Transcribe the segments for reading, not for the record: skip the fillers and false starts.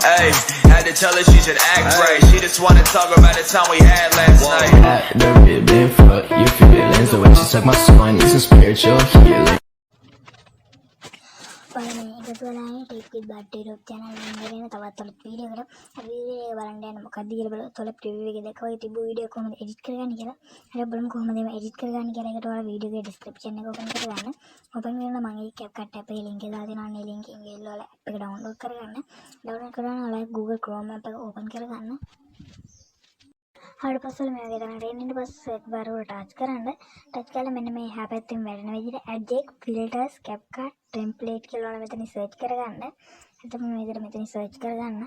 Hey, had to tell her she should act right. She just wanna talk about the time we had last night. Never been fucked, you feelings. The way she suck my spine is a spiritual healing. එකතුවලානේ tick විත් බට්ටි YouTube channel එකෙන් තවත් අලුත් video එකකට අපි video එක බලන්න යන මොකක්ද කියලා බලලා තොල ප්‍රිවිව් එකේ දැක්කවා තිබු වීඩියෝ කොහොමද එඩිට් කරගන්නේ කියලා. හරි බලමු කොහොමද මේ එඩිට් කරගන්නේ කියලා. ඒකට ඔයාලා වීඩියෝ එකේ description එක open කරගන්න. open කරලා මම මේ CapCut app එකේ link එක දාලා දෙනවා. මේ link එකෙන් ගිහලා ඔයාලා app එක download කරගන්න. download කරලා ඔයාලා Google Chrome app එක open කරගන්න. හරියට පස්සේ මේ වගේ තමයි රෙන් ඊට පස්සේ එකපාර උඩ ටච් කරන්න. ටච් කරලා මෙන්න මේ එහා පැත්තෙන් වැඩෙන විදිහට adject filters CapCut template කියලා ඔයාලා මෙතන search කරගන්න. එතකොට මේ විදිහට මෙතන search කරගන්න.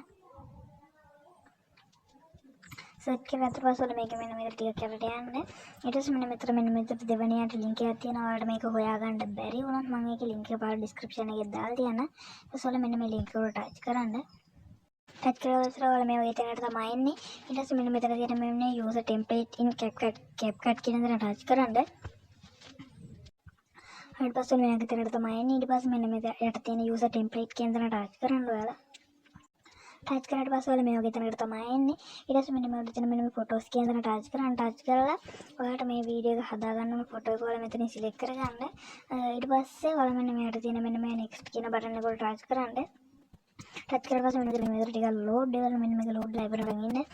search කරලා ඊට පස්සේ මේක මෙන්න මෙතන ටිකක් යටට යන්න. ඊට පස්සේ මෙන්න මෙතන දෙවෙනියට link එකක් තියෙනවා. ඔයාලට මේක හොයාගන්න බැරි වුණොත් මම ඒකේ link එක පාඩ description එකේ දාලා තියන්න. ඊට පස්සේ මෙන්න මේ link එකට ටච් කරන්න. ටච් කරලා ඔයාලා මේ වගේ තැනකට තමයි එන්නේ. ඊට පස්සේ මෙන්න මෙතන තියෙන මේ user template in CapCut කියන දේ ටච් කරන්න. ඊට පස්සේ මේක තැනකට තමයි එන්නේ. ඊට පස්සේ මෙන්න මෙතන යට තියෙන user template කියන දේ ටච් කරන්න ඔයාලා. ටච් කරාට පස්සේ ඔයාලා මේ වගේ තැනකට තමයි එන්නේ. ඊට පස්සේ මෙන්න මෙතන තියෙන මේ photos කියන දේ ටච් කරන්න. ටච් කරලා ඔයාලට මේ වීඩියෝ එක හදාගන්න ඕන ෆොටෝ එක ඔයාලා මෙතනින් සිලෙක්ට් කරගන්න. ඊට පස්සේ ඔයාලා මෙන්න මෙයාට තියෙන මෙන්න මේ next කියන බටන් එකට ටච් කරන්න. ටච් කරලා පස්සේ මෙන්න මෙතන ටිකක් load එකවල මෙන්න මේක load library එකෙන් ඉන්න.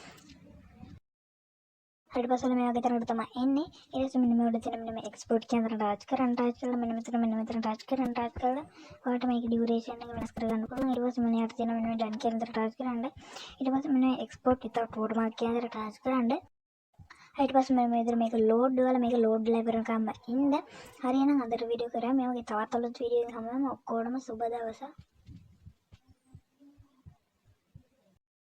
ඊට පස්සේ මේ වගේ තැනකට තමයි එන්නේ. ඊට පස්සේ මෙන්න මේකට තියෙන මෙන්න මේ export කියන දේ ටච් කරන්න. ටච් කරලා මෙන්න මෙතන ටච් කරන්න. ටච් කරලා ඔයාලට මේකේ duration එක වෙනස් කරගන්න පුළුවන්. ඊට පස්සේ මෙන්න යට තියෙන මෙන්න මේ done කියන දේ ටච් කරන්න. ඊට පස්සේ මෙන්න export without watermark කියන දේ ටච් කරන්න. ඊට පස්සේ මම මේ විදිහට මේක load කරලා මේක load library එකකම ඉන්න. හරියනම් අදට වීඩියෝ කරා. මේ වගේ තවත් අලුත් වීඩියෝ එකක් හම්බෙන්න ඔක්කොටම සුබ දවසක්.